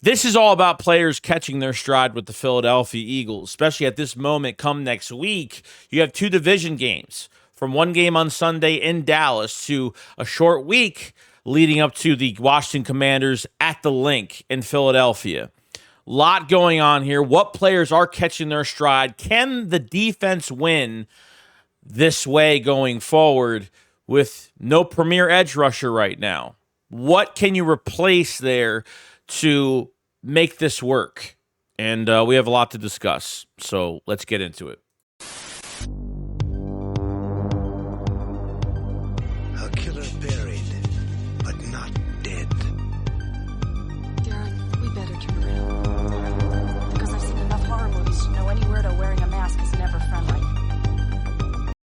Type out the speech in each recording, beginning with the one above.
This is all about players catching their stride with the Philadelphia Eagles, especially at this moment come next week. You have two division games, from one game on Sunday in Dallas to a short week leading up to the Washington Commanders at the Link in Philadelphia. Lot going on here. What players are catching their stride? Can the defense win this way going forward with no premier edge rusher right now? What can you replace there to make this work? And we have a lot to discuss, so let's get into it. A killer buried, but not dead. Darren, we better turn around. Because I've seen enough horror movies to know any weirdo wearing a mask is never friendly.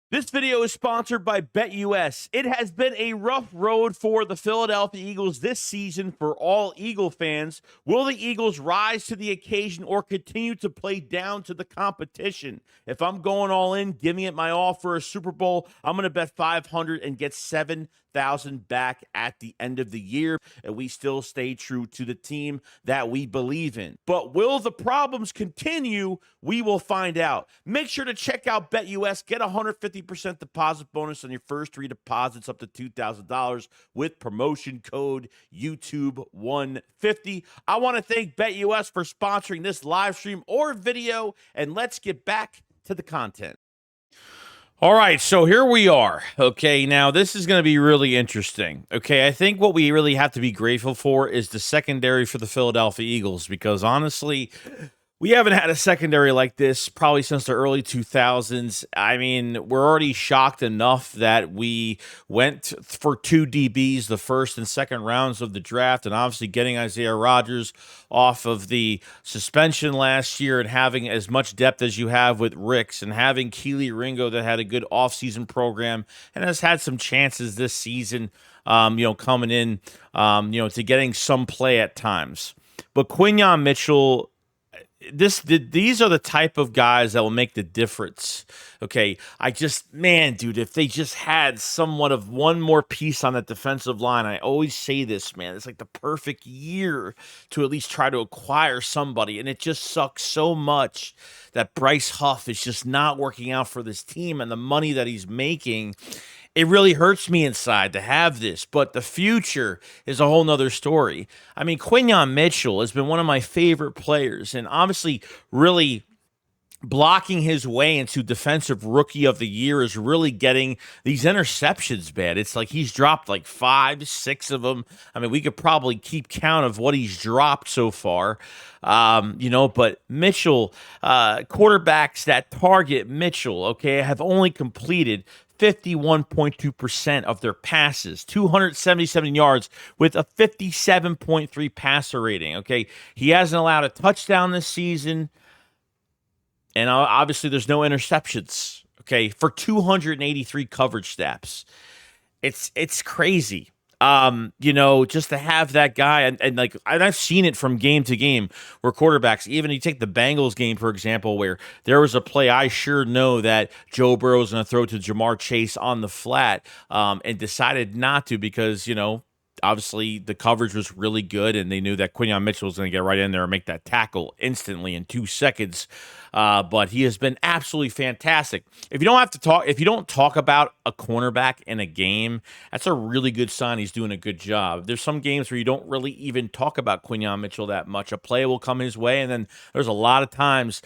This video is sponsored by BetUS. It has been a rough road for the Philadelphia Eagles this season for all Eagle fans. Will the Eagles rise to the occasion or continue to play down to the competition? If I'm going all in, giving it my all for a Super Bowl, I'm going to bet $500 and get $7,000 back at the end of the year. And we still stay true to the team that we believe in. But will the problems continue? We will find out. Make sure to check out BetUS. Get a 150% deposit bonus on your first three deposits up to $2,000 with promotion code YouTube150. I want to thank BetUS for sponsoring this live stream or video, and let's get back to the content. All right, so here we are. Okay, now this is going to be really interesting. Okay, I think what we really have to be grateful for is the secondary for the Philadelphia Eagles, because honestly, we haven't had a secondary like this probably since the early 2000s. I mean, we're already shocked enough that we went for two DBs the first and second rounds of the draft, and obviously getting Isaiah Rodgers off of the suspension last year and having as much depth as you have with Ricks and having Keely Ringo that had a good offseason program and has had some chances this season, coming in, to getting some play at times. But Quinyon Mitchell, these are the type of guys that will make the difference. Okay, dude, if they just had somewhat of one more piece on that defensive line, I always say this, man, it's like the perfect year to at least try to acquire somebody, and it just sucks so much that Bryce Huff is just not working out for this team, and the money that he's making, it really hurts me inside to have this, but the future is a whole nother story. I mean, Quinyon Mitchell has been one of my favorite players, and obviously really blocking his way into defensive rookie of the year is really getting these interceptions bad. It's like he's dropped like 5, 6 of them. I mean, we could probably keep count of what he's dropped so far. But Mitchell, quarterbacks that target Mitchell, okay, have only completed 51.2% of their passes, 277 yards with a 57.3 passer rating. Okay, he hasn't allowed a touchdown this season, and obviously there's no interceptions. Okay, for 283 coverage snaps, it's crazy. Just to have that guy, and I've seen it from game to game where quarterbacks, even you take the Bengals game, for example, where there was a play I sure know that Joe Burrow was going to throw to Jamar Chase on the flat, and decided not to because, obviously the coverage was really good and they knew that Quinyon Mitchell was going to get right in there and make that tackle instantly in 2 seconds. But he has been absolutely fantastic. If you don't talk about a cornerback in a game, that's a really good sign he's doing a good job. There's some games where you don't really even talk about Quinyon Mitchell that much. A play will come his way, and then there's a lot of times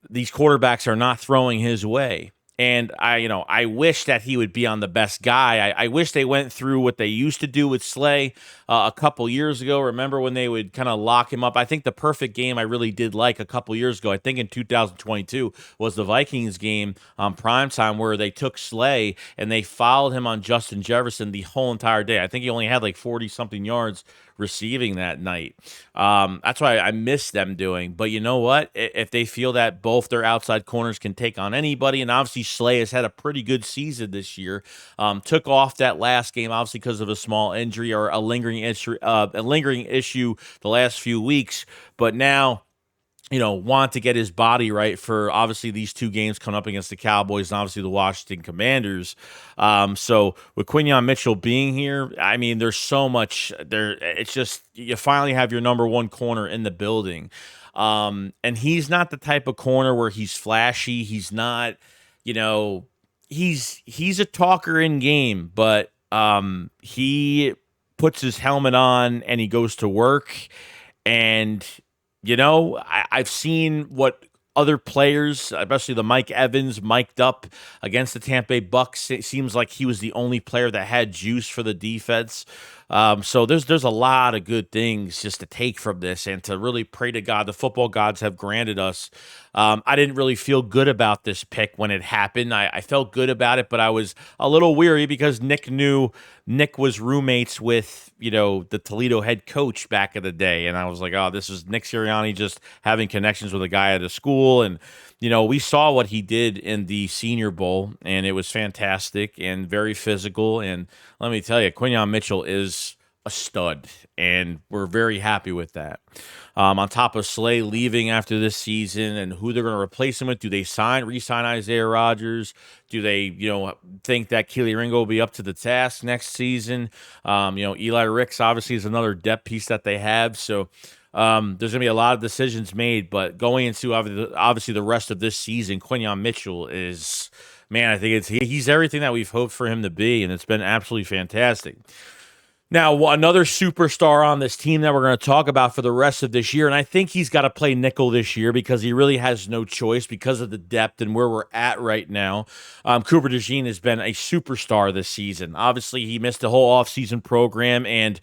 these quarterbacks are not throwing his way. And I wish that he would be on the best guy. I wish they went through what they used to do with Slay a couple years ago. Remember when they would kind of lock him up? I think the perfect game I really did like a couple years ago, I think in 2022, was the Vikings game on primetime where they took Slay and they fouled him on Justin Jefferson the whole entire day. I think he only had like 40-something yards receiving that night. That's why I miss them doing. But you know what? If they feel that both their outside corners can take on anybody, and obviously Slay has had a pretty good season this year, took off that last game obviously because of a small injury or a lingering issue the last few weeks, but now want to get his body right for obviously these two games coming up against the Cowboys and obviously the Washington Commanders. So with Quinyon Mitchell being here, I mean, there's so much there. It's just you finally have your number one corner in the building. And he's not the type of corner where he's flashy. He's not, he's a talker in game, but he puts his helmet on and he goes to work. And I've seen what other players, especially the Mike Evans, mic'd up against the Tampa Bay Bucks. It seems like he was the only player that had juice for the defense. So there's a lot of good things just to take from this and to really pray to God. The football gods have granted us. I didn't really feel good about this pick when it happened. I felt good about it, but I was a little weary because Nick was roommates with, the Toledo head coach back in the day. And I was like, oh, this is Nick Sirianni just having connections with a guy at a school. And, we saw what he did in the Senior Bowl, and it was fantastic and very physical. And let me tell you, Quinyon Mitchell is a stud, and we're very happy with that. On top of Slay leaving after this season and who they're going to replace him with, do they re-sign Isaiah Rodgers? Do they, think that Keely Ringo will be up to the task next season? Eli Ricks obviously is another depth piece that they have. So there's going to be a lot of decisions made, but going into obviously the rest of this season, Quinyon Mitchell is, man, I think he's everything that we've hoped for him to be, and it's been absolutely fantastic. Now, another superstar on this team that we're going to talk about for the rest of this year, and I think he's got to play nickel this year because he really has no choice because of the depth and where we're at right now. Cooper DeJean has been a superstar this season. Obviously, he missed the whole offseason program, and,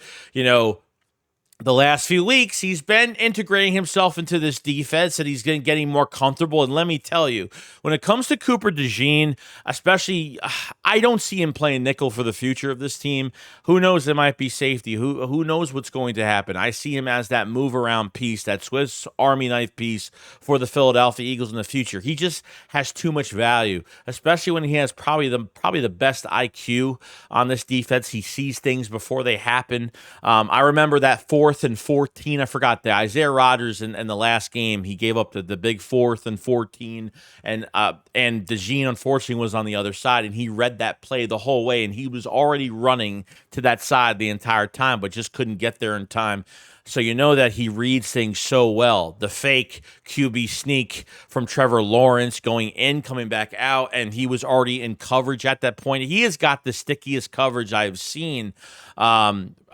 the last few weeks, he's been integrating himself into this defense and he's getting more comfortable. And let me tell you, when it comes to Cooper DeJean, especially, I don't see him playing nickel for the future of this team. Who knows? There might be safety. Who knows what's going to happen? I see him as that move around piece, that Swiss Army knife piece for the Philadelphia Eagles in the future. He just has too much value, especially when he has probably the best IQ on this defense. He sees things before they happen. I remember that 4th and 14. I forgot the Isaiah Rodgers in the last game. He gave up the big 4th and 14, and DeJean unfortunately was on the other side, and he read that play the whole way, and he was already running to that side the entire time, but just couldn't get there in time. So you know that he reads things so well. The fake QB sneak from Trevor Lawrence going in, coming back out, and he was already in coverage at that point. He has got the stickiest coverage I've seen.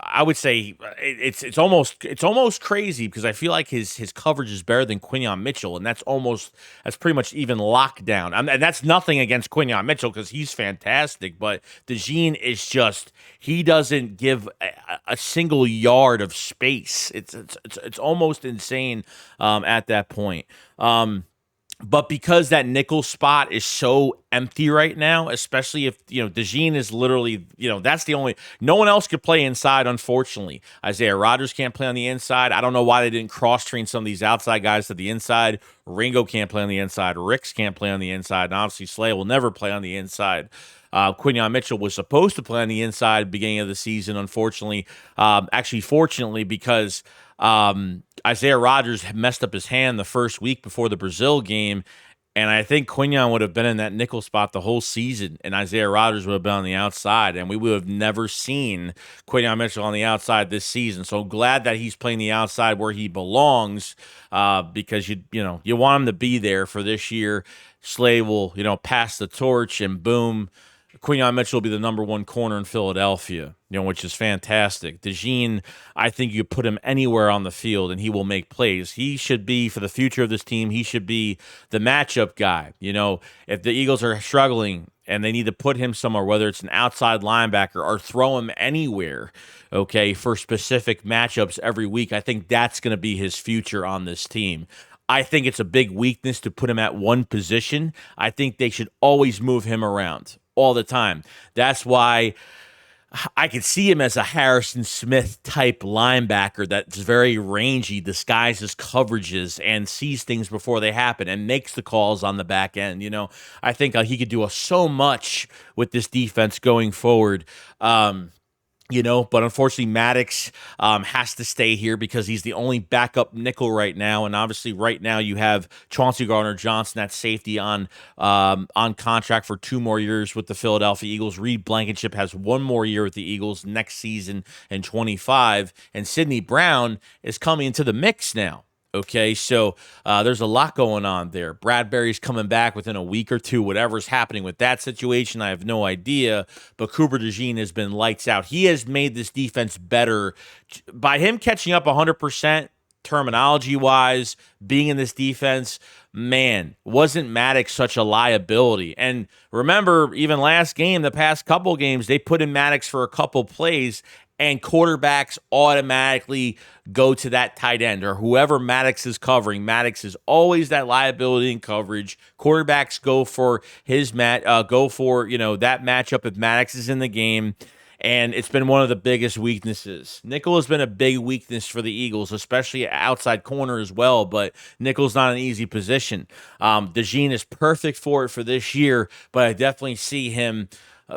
I would say it's almost crazy because I feel like his coverage is better than Quinyon Mitchell, and that's pretty much even lockdown. And that's nothing against Quinyon Mitchell because he's fantastic, but DeJean is just, he doesn't give a single yard of space. It's almost insane at that point. But because that nickel spot is so empty right now, especially if, DeJean is literally, that's the only, no one else could play inside, unfortunately. Isaiah Rodgers can't play on the inside. I don't know why they didn't cross-train some of these outside guys to the inside. Ringo can't play on the inside. Ricks can't play on the inside. And obviously, Slay will never play on the inside. Quinyon Mitchell was supposed to play on the inside beginning of the season, unfortunately. Fortunately, because Isaiah Rodgers messed up his hand the first week before the Brazil game, and I think Quinyon would have been in that nickel spot the whole season, and Isaiah Rodgers would have been on the outside, and we would have never seen Quinyon Mitchell on the outside this season. So glad that he's playing the outside where he belongs, because you want him to be there for this year. Slay will pass the torch, and boom, Quinyon Mitchell will be the number one corner in Philadelphia, which is fantastic. DeJean, I think you put him anywhere on the field and he will make plays. He should be, for the future of this team, he should be the matchup guy. If the Eagles are struggling and they need to put him somewhere, whether it's an outside linebacker or throw him anywhere, okay, for specific matchups every week, I think that's going to be his future on this team. I think it's a big weakness to put him at one position. I think they should always move him around all the time. That's why I could see him as a Harrison Smith type linebacker that's very rangy, disguises coverages, and sees things before they happen and makes the calls on the back end. I think he could do so much with this defense going forward. But unfortunately, Maddox has to stay here because he's the only backup nickel right now. And obviously, right now you have Chauncey Gardner-Johnson at safety on contract for 2 more years with the Philadelphia Eagles. Reed Blankenship has 1 more year with the Eagles next season in 25. And Sidney Brown is coming into the mix now. Okay, so there's a lot going on there. Bradbury's coming back within a week or two. Whatever's happening with that situation, I have no idea. But Cooper DeJean has been lights out. He has made this defense better by him catching up 100% terminology-wise, being in this defense. Man, wasn't Maddox such a liability? And remember, even last game, the past couple games, they put in Maddox for a couple plays, and quarterbacks automatically go to that tight end or whoever Maddox is covering. Maddox is always that liability in coverage. Quarterbacks go for that matchup if Maddox is in the game. And it's been one of the biggest weaknesses. Nickel has been a big weakness for the Eagles, especially outside corner as well. But nickel's not an easy position. DeJean is perfect for it for this year, but I definitely see him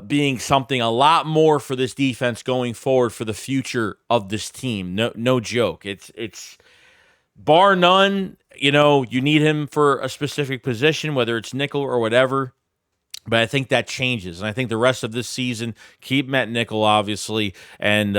being something a lot more for this defense going forward for the future of this team. No joke. It's bar none. You need him for a specific position, whether it's nickel or whatever. But I think that changes. And I think the rest of this season, keep him at nickel, obviously, and,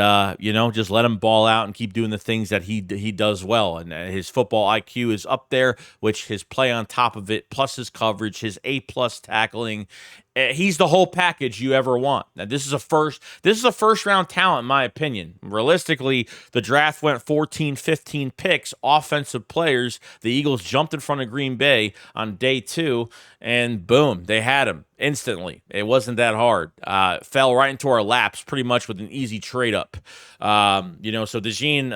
just let him ball out and keep doing the things that he does well. And his football IQ is up there, which his play on top of it, plus his coverage, his A-plus tackling. He's the whole package you ever want. Now, this is a first-round talent, in my opinion. Realistically, the draft went 14, 15 picks, offensive players. The Eagles jumped in front of Green Bay on day 2, and boom, they had him instantly. It wasn't that hard. Fell right into our laps pretty much with an easy trade-up. So DeJean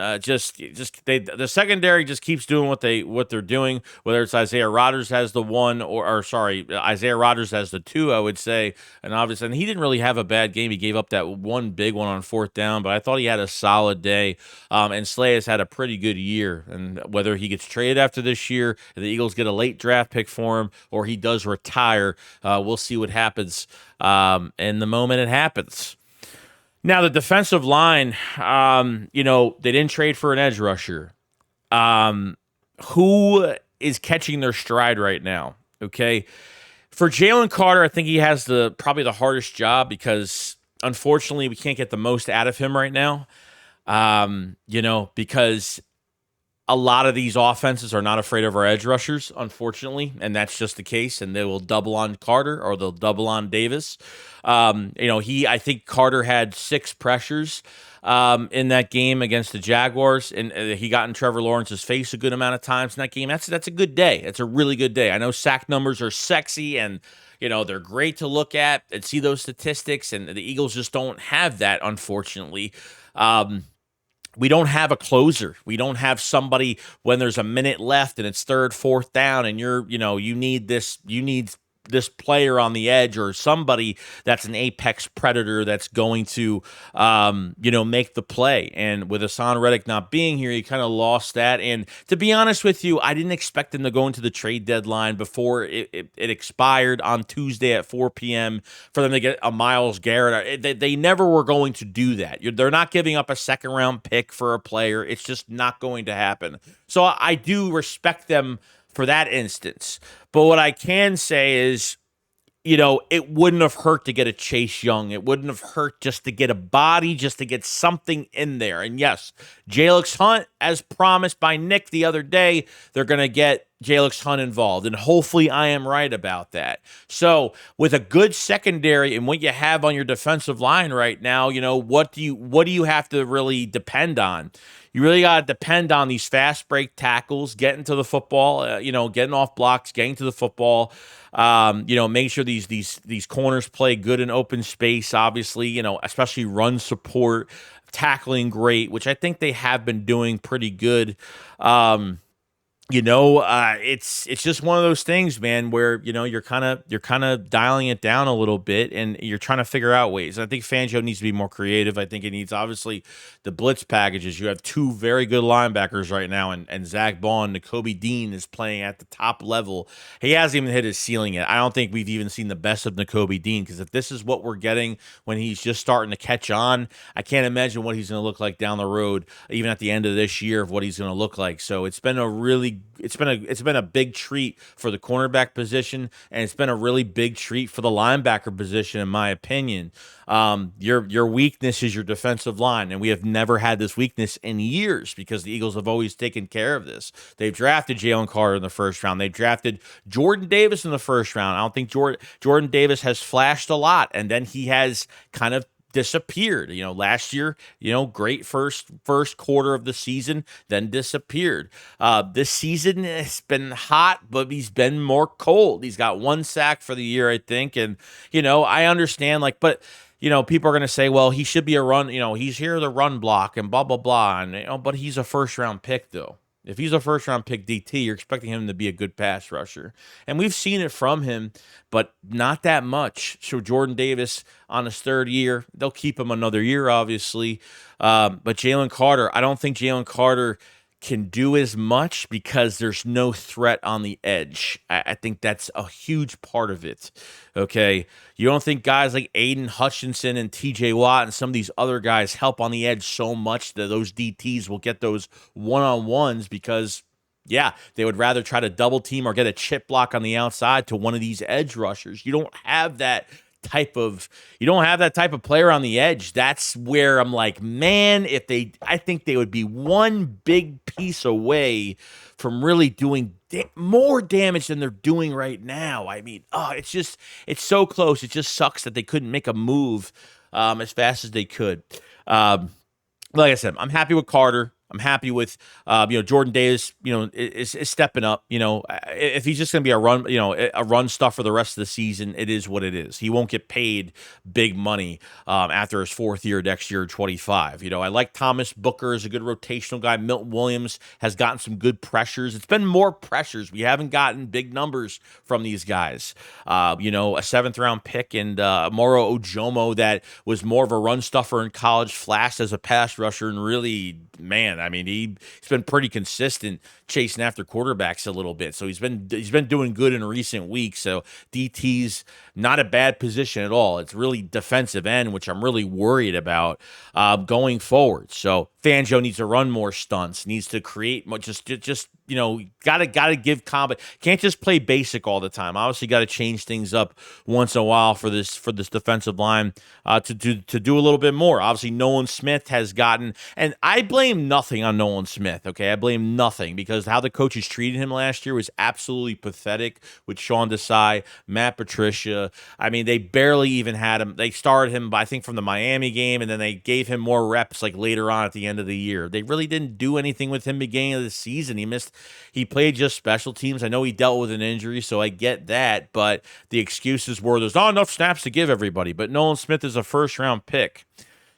the secondary just keeps doing what they're doing, whether it's Isaiah Rodgers has the 1 Isaiah Rodgers has the 2, I would say. And obviously, and he didn't really have a bad game. He gave up that one big one on 4th down, but I thought he had a solid day. And Slay has had a pretty good year. And whether he gets traded after this year, and the Eagles get a late draft pick for him, or he does retire, we'll see what happens in the moment it happens. Now, the defensive line, they didn't trade for an edge rusher. Who is catching their stride right now? Okay. For Jalen Carter, I think he has probably the hardest job because, unfortunately, we can't get the most out of him right now. Because a lot of these offenses are not afraid of our edge rushers, unfortunately, and that's just the case. And they will double on Carter or they'll double on Davis. I think Carter had 6 pressures in that game against the Jaguars, and he got in Trevor Lawrence's face a good amount of times in that game. That's a good day. It's a really good day. I know sack numbers are sexy and they're great to look at and see those statistics, and the Eagles just don't have that, unfortunately. We don't have a closer. We don't have somebody when there's a minute left and it's 3rd, 4th down, and you need this player on the edge or somebody that's an apex predator that's going to, make the play. And with Hassan Reddick not being here, he kind of lost that. And to be honest with you, I didn't expect him to go into the trade deadline before it expired on Tuesday at 4 p.m. for them to get a Myles Garrett. They never were going to do that. They're not giving up a 2nd-round pick for a player. It's just not going to happen. So I do respect them for that instance. But what I can say is, it wouldn't have hurt to get a Chase Young. It wouldn't have hurt just to get a body, just to get something in there. And yes, Jalix Hunt, as promised by Nick the other day, they're going to get Jalix Hunt involved. And hopefully I am right about that. So with a good secondary and what you have on your defensive line right now, what do you have to really depend on? You really got to depend on these fast break tackles, getting to the football, getting off blocks, getting to the football. Make sure these corners play good in open space, obviously, especially run support, tackling great, which I think they have been doing pretty good. It's just one of those things, man, where you're kind of dialing it down a little bit, and you're trying to figure out ways. And I think Fangio needs to be more creative. I think it needs obviously the blitz packages. You have two very good linebackers right now, and Zach Bond, Nakobe Dean is playing at the top level. He hasn't even hit his ceiling yet. I don't think we've even seen the best of Nakobe Dean, because if this is what we're getting when he's just starting to catch on, I can't imagine what he's going to look like down the road, even at the end of this year, of what he's going to look like. So it's been a big treat for the cornerback position, and it's been a really big treat for the linebacker position, in my opinion. Your weakness is your defensive line, and we have never had this weakness in years, because the Eagles have always taken care of this. They've drafted Jalen Carter in the first round. They drafted Jordan Davis in the first round. I don't think Jordan Davis has flashed a lot, and then he has kind of disappeared. Last year, great first quarter of the season, then disappeared. This season has been hot, but he's been more cold. He's got 1 sack for the year, I think. And, I understand, but people are going to say, well, he should be a run, he's here to run block and blah, blah, blah. And, but he's a first round pick, though. If he's a first-round pick DT, you're expecting him to be a good pass rusher. And we've seen it from him, but not that much. So Jordan Davis on his 3rd year, they'll keep him another year, obviously. But Jalen Carter, I don't think Jalen Carter can do as much, because there's no threat on the edge. I think that's a huge part of it. Okay. You don't think guys like Aiden Hutchinson and TJ Watt and some of these other guys help on the edge so much that those DTs will get those one-on-ones, because they would rather try to double team or get a chip block on the outside to one of these edge rushers. You don't have that type of player on the edge. That's where I'm like, man, I think they would be one big piece away from really doing more damage than they're doing right now. I mean, it's so close. It just sucks that they couldn't make a move as fast as they could. Like I said, I'm happy with Carter. I'm happy with, Jordan Davis, is stepping up. If he's just going to be a run stuff for the rest of the season, it is what it is. He won't get paid big money after his 4th year next year, 25. I like Thomas Booker is a good rotational guy. Milton Williams has gotten some good pressures. It's been more pressures. We haven't gotten big numbers from these guys. A 7th round pick, and Moro Ojomo, that was more of a run stuffer in college, flashed as a pass rusher, and really, man, I mean, he's been pretty consistent chasing after quarterbacks a little bit. So he's been doing good in recent weeks. So DT's not a bad position at all. It's really defensive end, which I'm really worried about going forward. So Fangio needs to run more stunts, needs to create more, just gotta give combat. Can't just play basic all the time. Obviously, got to change things up once in a while for this defensive line to do a little bit more. Obviously, Nolan Smith has gotten, and I blame nothing on Nolan Smith. Okay, I blame nothing, because how the coaches treated him last year was absolutely pathetic with Sean Desai, Matt Patricia. I mean, they barely even had him. They started him, I think, from the Miami game, and then they gave him more reps like later on at the end of the year. They really didn't do anything with him beginning of the season. He played just special teams. I know he dealt with an injury, so I get that, but the excuses were there's not enough snaps to give everybody. But Nolan Smith is a first-round pick.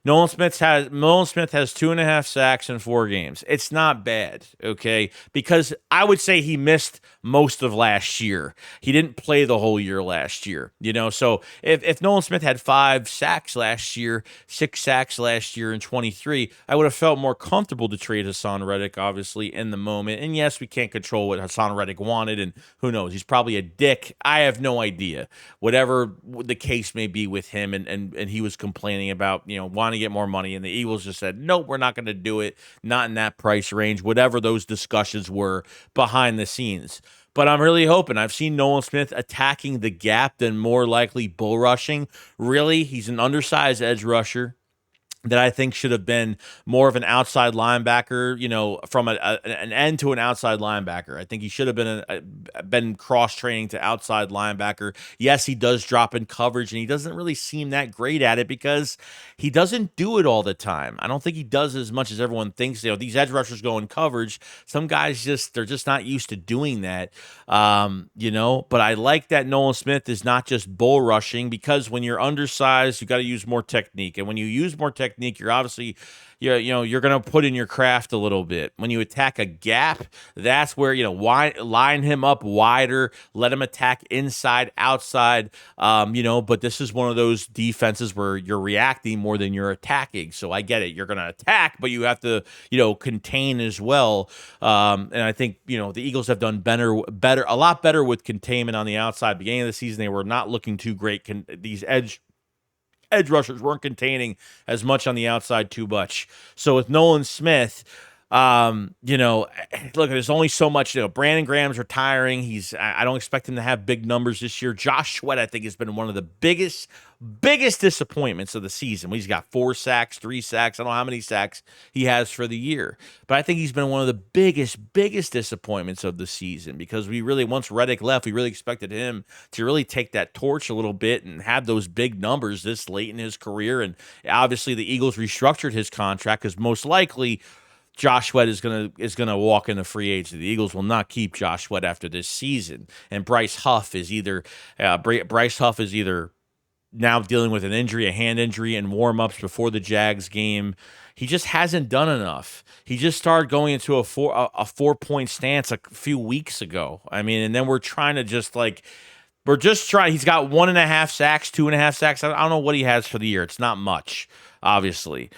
Nolan Smith has 2.5 sacks in 4 games. It's not bad, okay? Because I would say he missed most of last year. He didn't play the whole year last year, So if Nolan Smith had 5 sacks last year, 6 sacks last year in 23, I would have felt more comfortable to trade Hassan Reddick, obviously, in the moment. And yes, we can't control what Hassan Reddick wanted, and who knows? He's probably a dick. I have no idea. Whatever the case may be with him, and he was complaining about, wanting to get more money, and the Eagles just said, nope, we're not going to do it, not in that price range, whatever those discussions were behind the scenes. But I'm really hoping. I've seen Nolan Smith attacking the gap than more likely bull rushing. Really, he's an undersized edge rusher that I think should have been more of an outside linebacker, from an end to an outside linebacker. I think he should have been cross-training to outside linebacker. Yes, he does drop in coverage, and he doesn't really seem that great at it because he doesn't do it all the time. I don't think he does as much as everyone thinks. These edge rushers go in coverage. Some guys they're just not used to doing that, But I like that Nolan Smith is not just bull rushing, because when you're undersized, you got to use more technique. And when you use more technique, technique. You're obviously, you're going to put in your craft a little bit. When you attack a gap, that's where, line him up wider, let him attack inside, outside, but this is one of those defenses where you're reacting more than you're attacking. So I get it. You're going to attack, but you have to, contain as well. And I think, the Eagles have done a lot better with containment on the outside. Beginning of the season, they were not looking too great. These edge rushers weren't containing as much on the outside too much. So with Nolan Smith, look, there's only so much. Brandon Graham's retiring. I don't expect him to have big numbers this year. Josh Sweat, I think, has been one of the biggest disappointments of the season. He's got 4 sacks, 3 sacks. I don't know how many sacks he has for the year, but I think he's been one of the biggest disappointments of the season, because once Reddick left, we really expected him to really take that torch a little bit and have those big numbers this late in his career. And obviously the Eagles restructured his contract because most likely Josh Sweat is gonna walk into free agency. The Eagles will not keep Josh Sweat after this season, and Bryce Huff is either now dealing with an injury, a hand injury, and warm-ups before the Jags game. He just hasn't done enough. He just started going into a 4-point stance a few weeks ago. I mean, and then we're trying. He's got 1.5 sacks, 2.5 sacks. I don't know what he has for the year. It's not much, obviously.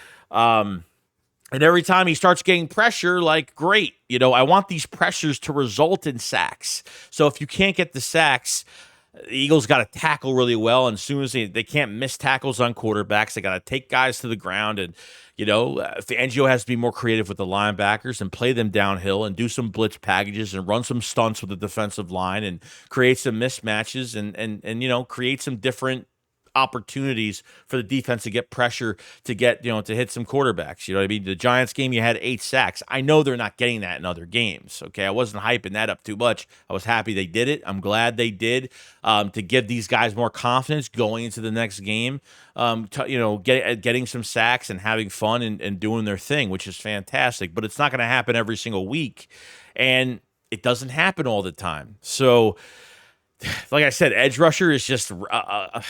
And every time he starts getting pressure, great. I want these pressures to result in sacks. So if you can't get the sacks, the Eagles got to tackle really well. And as soon as they can't miss tackles on quarterbacks, they got to take guys to the ground. And, Fangio has to be more creative with the linebackers and play them downhill and do some blitz packages and run some stunts with the defensive line and create some mismatches and create some different opportunities for the defense to get pressure to hit some quarterbacks. You know what I mean? The Giants game, you had 8 sacks. I know they're not getting that in other games. Okay. I wasn't hyping that up too much. I was happy they did it. I'm glad they did, to give these guys more confidence going into the next game, getting some sacks and having fun and doing their thing, which is fantastic, but it's not going to happen every single week. And it doesn't happen all the time. So, like I said, edge rusher is just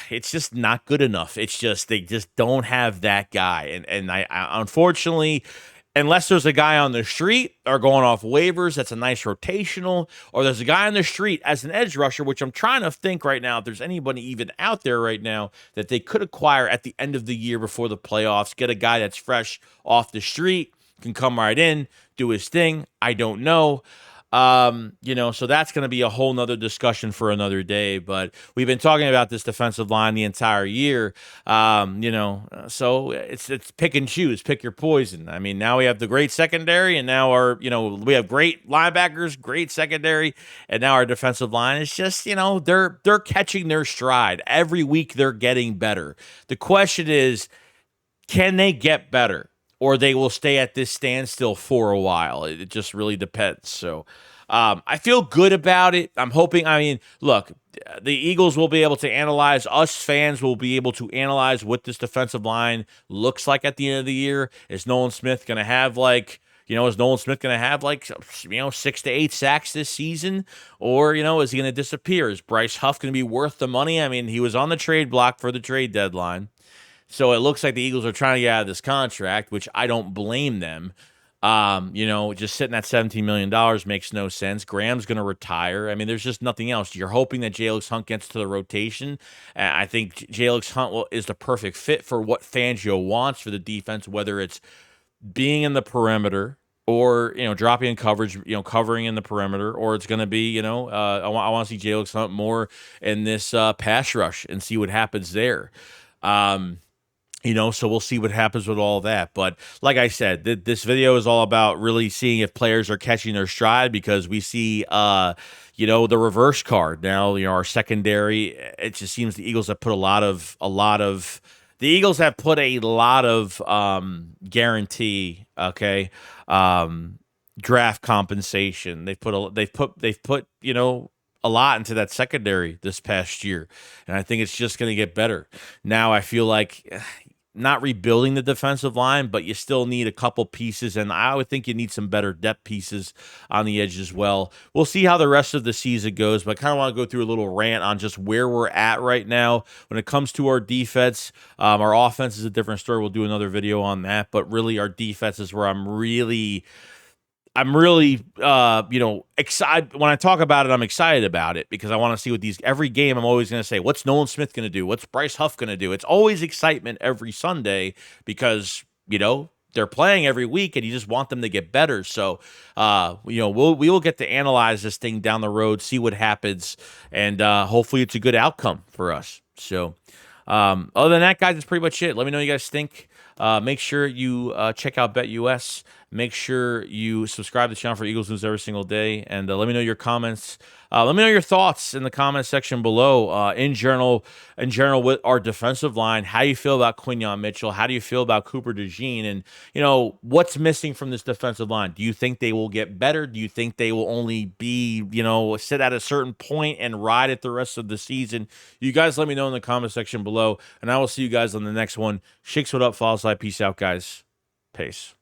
it's just not good enough. It's just they just don't have that guy, and I unfortunately, unless there's a guy on the street or going off waivers, that's a nice rotational, or there's a guy on the street as an edge rusher, which I'm trying to think right now if there's anybody even out there right now that they could acquire at the end of the year before the playoffs. Get a guy that's fresh off the street, can come right in, do his thing. I don't know. So that's going to be a whole nother discussion for another day, but we've been talking about this defensive line the entire year. So it's pick and choose, pick your poison. I mean, now we have the great secondary, and now we have great linebackers, great secondary, and now our defensive line is just, they're catching their stride. Every week they're getting better. The question is, can they get better? Or they will stay at this standstill for a while. It just really depends. So I feel good about it. I'm hoping, look, the Eagles will be able to analyze, us fans will be able to analyze what this defensive line looks like at the end of the year. Is Nolan Smith going to have 6 to 8 sacks this season? Or, is he going to disappear? Is Bryce Huff going to be worth the money? I mean, he was on the trade block for the trade deadline. So it looks like the Eagles are trying to get out of this contract, which I don't blame them. Just sitting at $17 million makes no sense. Graham's going to retire. I mean, there's just nothing else. You're hoping that Jalix Hunt gets to the rotation. I think Jalix Hunt is the perfect fit for what Fangio wants for the defense, whether it's being in the perimeter or, dropping in coverage, covering in the perimeter, or it's going to be, I want to see Jalix Hunt more in this pass rush and see what happens there. So we'll see what happens with all that. But like I said, this video is all about really seeing if players are catching their stride, because we see, the reverse card now. Our secondary. It just seems the Eagles have put a lot of guarantee. Okay, draft compensation. They've put a lot into that secondary this past year, and I think it's just going to get better. Now I feel like not rebuilding the defensive line, but you still need a couple pieces, and I would think you need some better depth pieces on the edge as well. We'll see how the rest of the season goes, but I kind of want to go through a little rant on just where we're at right now when it comes to our defense. Our offense is a different story. We'll do another video on that, but really our defense is where I'm really excited. When I talk about it, I'm excited about it because I want to see what every game I'm always going to say, what's Nolan Smith going to do? What's Bryce Huff going to do? It's always excitement every Sunday because, they're playing every week and you just want them to get better. So, we will get to analyze this thing down the road, see what happens, and hopefully it's a good outcome for us. So, other than that, guys, that's pretty much it. Let me know what you guys think. Make sure you check out BetUS. Make sure you subscribe to the channel for Eagles news every single day. And let me know your comments. Let me know your thoughts in the comment section below. In general, with our defensive line, how do you feel about Quinyon Mitchell? How do you feel about Cooper DeJean? And, what's missing from this defensive line? Do you think they will get better? Do you think they will only be, sit at a certain point and ride it the rest of the season? You guys let me know in the comment section below. And I will see you guys on the next one. Shakes what up, follow slide. Peace out, guys. Peace.